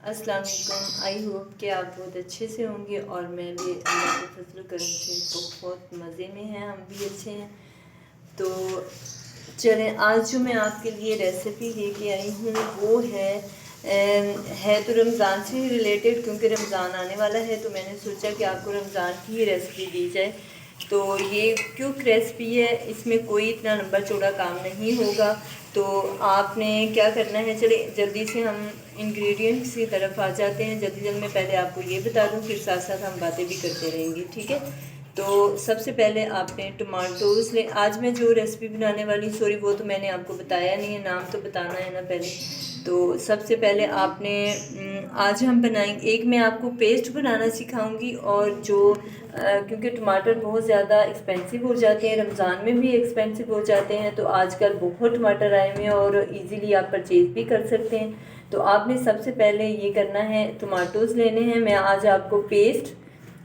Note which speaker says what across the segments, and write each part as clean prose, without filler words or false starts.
Speaker 1: अस्सलाम वालेकुम। I hope कि आप बहुत अच्छे से होंगे और मैं भी अल्लाह के फजल करम से बहुत मज़े में हैं, हम भी अच्छे हैं। तो चलें, आज जो मैं आपके लिए रेसिपी लेके आई हूँ वो है तो रमज़ान से ही रिलेटेड, क्योंकि रमज़ान आने वाला है तो मैंने सोचा कि आपको रमज़ान की ही रेसिपी दी जाए। तो ये क्विक रेसिपी है, इसमें कोई इतना लंबा चौड़ा काम नहीं होगा। तो आपने क्या करना है, चले जल्दी से हम इंग्रेडिएंट्स की तरफ आ जाते हैं। जल्दी मैं पहले आपको ये बता दूं, फिर साथ साथ हम बातें भी करते रहेंगे, ठीक है। तो सबसे पहले आपने टमाटोज़ ले, आज मैं जो रेसिपी बनाने वाली, सॉरी वो तो मैंने आपको बताया नहीं है, नाम तो बताना है ना पहले। तो सबसे पहले आपने आज हम बनाएंगे, एक मैं आपको पेस्ट बनाना सिखाऊंगी, और जो क्योंकि टमाटर बहुत ज़्यादा एक्सपेंसिव हो जाते हैं, रमज़ान में भी एक्सपेंसिव हो जाते हैं, तो आजकल बहुत टमाटर आए हुए हैं और इजीली आप परचेज़ भी कर सकते हैं। तो आपने सबसे पहले ये करना है, टमाटोज़ लेने हैं। मैं आज आपको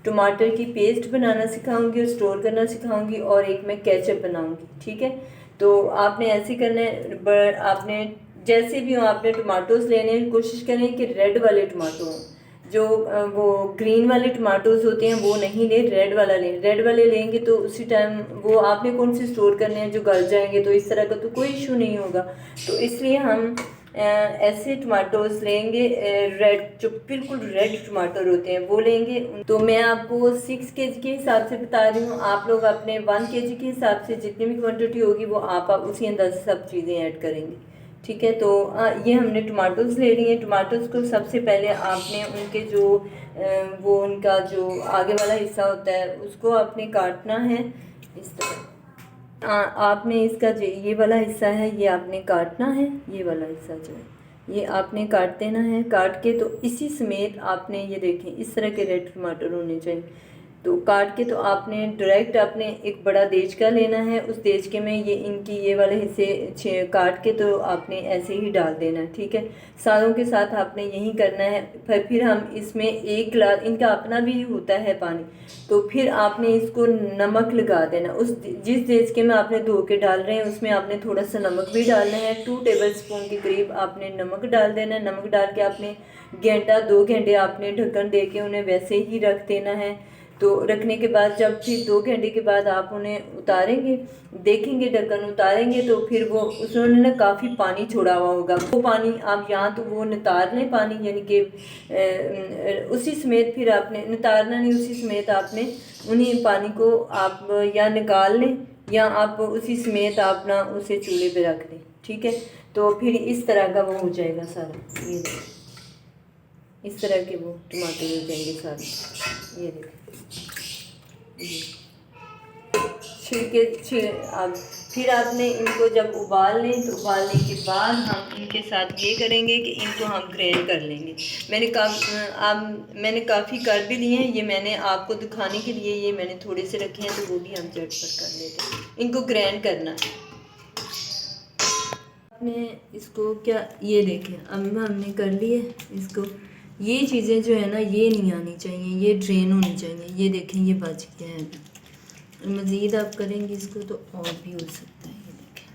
Speaker 1: टमाटर की पेस्ट बनाना सिखाऊंगी और स्टोर करना सिखाऊंगी, और एक मैं केचप बनाऊंगी, ठीक है। तो आपने ऐसे करना है, आपने जैसे भी हो आपने टमाटोज़ लेने हैं, कोशिश करें कि रेड वाले टमाटो हों। जो वो ग्रीन वाले टमाटोज़ होते हैं वो नहीं ले, रेड वाला लें। रेड वाले लेंगे तो उसी टाइम वो आपने कौन से स्टोर करने हैं जो गल जाएंगे, तो इस तरह का तो कोई इशू नहीं होगा। तो इसलिए हम ऐसे टमाटोज़ लेंगे, रेड, जो बिल्कुल रेड टमाटर होते हैं वो लेंगे। तो मैं आपको 6 kg के हिसाब से बता रही हूँ, आप लोग अपने 1 kg के हिसाब से जितनी भी क्वांटिटी होगी वो आप उसी अंदाज से सब चीज़ें ऐड करेंगे, ठीक है। तो ये हमने टमाटोज़ ले लिए हैं। टमाटोज़ को सबसे पहले आपने उनके जो वो उनका जो आगे वाला हिस्सा होता है उसको आपने काटना है इस तरह। आपने इसका जो ये वाला हिस्सा है ये आपने काटना है, ये वाला हिस्सा जो है ये आपने काट देना है। काट के तो इसी समेत आपने ये देखें इस तरह के रेड टमाटर होने चाहिए। तो काट के तो आपने डायरेक्ट आपने एक बड़ा देचका लेना है, उस देचके में ये इनकी ये वाले हिस्से काट के तो आपने ऐसे ही डाल देना है, ठीक है। सारों के साथ आपने यही करना है। फिर हम इसमें 1 गिलास, इनका अपना भी होता है पानी, तो फिर आपने इसको नमक लगा देना। उस जिस देचके में आपने धो के डाल रहे हैं उसमें आपने थोड़ा सा नमक भी डालना है, 2 टेबलस्पून के करीब आपने नमक डाल देना है। नमक डाल के आपने घंटा 2 घंटे आपने ढक्कन दे के उन्हें वैसे ही रख देना है। तो रखने के बाद जब फिर 2 घंटे के बाद आप उन्हें उतारेंगे, देखेंगे ढक्कन उतारेंगे तो फिर वो उसने ना काफ़ी पानी छोड़ा हुआ होगा। वो पानी आप यहाँ तो वो नितार लें पानी, यानी कि उसी समेत फिर आपने नितारना नहीं, उसी समेत आपने उन्हीं पानी को आप या निकाल लें या आप उसी समेत आप ना उसे चूल्हे पे रख दें, ठीक है। तो फिर इस तरह का वो हो जाएगा सारा, ये इस तरह के वो टमाटर हो जाएंगे सारे, ये देखें छिलके अब फिर आपने इनको जब उबाल लें तो उबालने के बाद हम इनके साथ ये करेंगे कि इनको हम ग्राइंड कर लेंगे। मैंने काफ़ी कर भी लिए हैं, ये मैंने आपको दिखाने के लिए ये मैंने थोड़े से रखे हैं, तो वो भी हम झटपट कर लेते हैं। इनको ग्राइंड करना है आपने, इसको क्या ये देखें अब हमने कर लिए इसको। ये चीज़ें जो है ना ये नहीं आनी चाहिए, ये ड्रेन होनी चाहिए। ये देखें ये बच गया है, मज़ीद आप करेंगे इसको तो और भी हो सकता है। ये देखें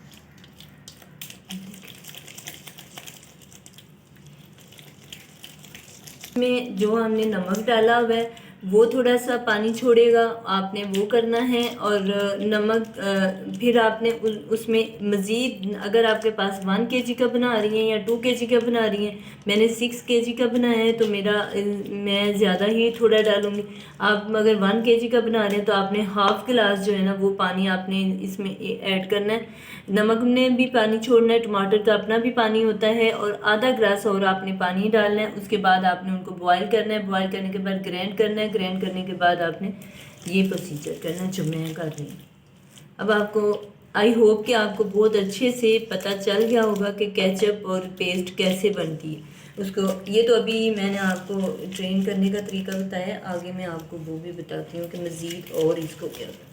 Speaker 1: में जो हमने नमक डाला हुआ है वो थोड़ा सा पानी छोड़ेगा, आपने वो करना है। और नमक फिर आपने उसमें मज़ीद, अगर आपके पास 1 kg का बना रही हैं या 2 kg का बना रही हैं, मैंने 6 kg का बनाया है तो मैं ज़्यादा ही थोड़ा डालूँगी। आप अगर 1 kg का बना रहे हैं तो आपने हाफ़ गिलास जो है ना वो पानी आपने इसमें ऐड करना है। नमक ने भी पानी छोड़ना है, टमाटर का अपना भी पानी होता है, और आधा गिलास और आपने पानी डालना है। उसके बाद आपने उनको बॉयल करना है, बॉयल करने के बाद ग्राइंड करना है, ग्राइंड करने के बाद आपने ये प्रोसीजर करना है जो मैं कर रही हूँ। अब आपको आई होप कि आपको बहुत अच्छे से पता चल गया होगा कि केचप और पेस्ट कैसे बनती है उसको। ये तो अभी मैंने आपको ट्रेन करने का तरीका बताया, आगे मैं आपको वो भी बताती हूँ कि मज़ीद और इसको क्या करना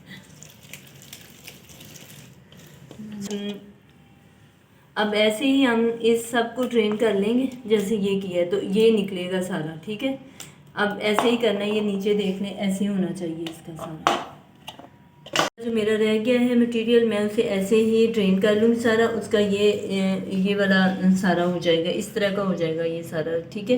Speaker 1: है। अब ऐसे ही हम इस सब को ट्रेन कर लेंगे, जैसे ये किया है तो ये निकलेगा सारा, ठीक है। अब ऐसे ही करना है, ये नीचे देख लें ऐसे होना चाहिए इसका सारा। जो मेरा रह गया है मटेरियल मैं उसे ऐसे ही ड्रेन कर लूँगी सारा, उसका ये वाला सारा हो जाएगा, इस तरह का हो जाएगा ये सारा, ठीक है।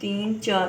Speaker 1: 3 4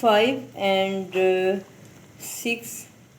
Speaker 1: 5 and 6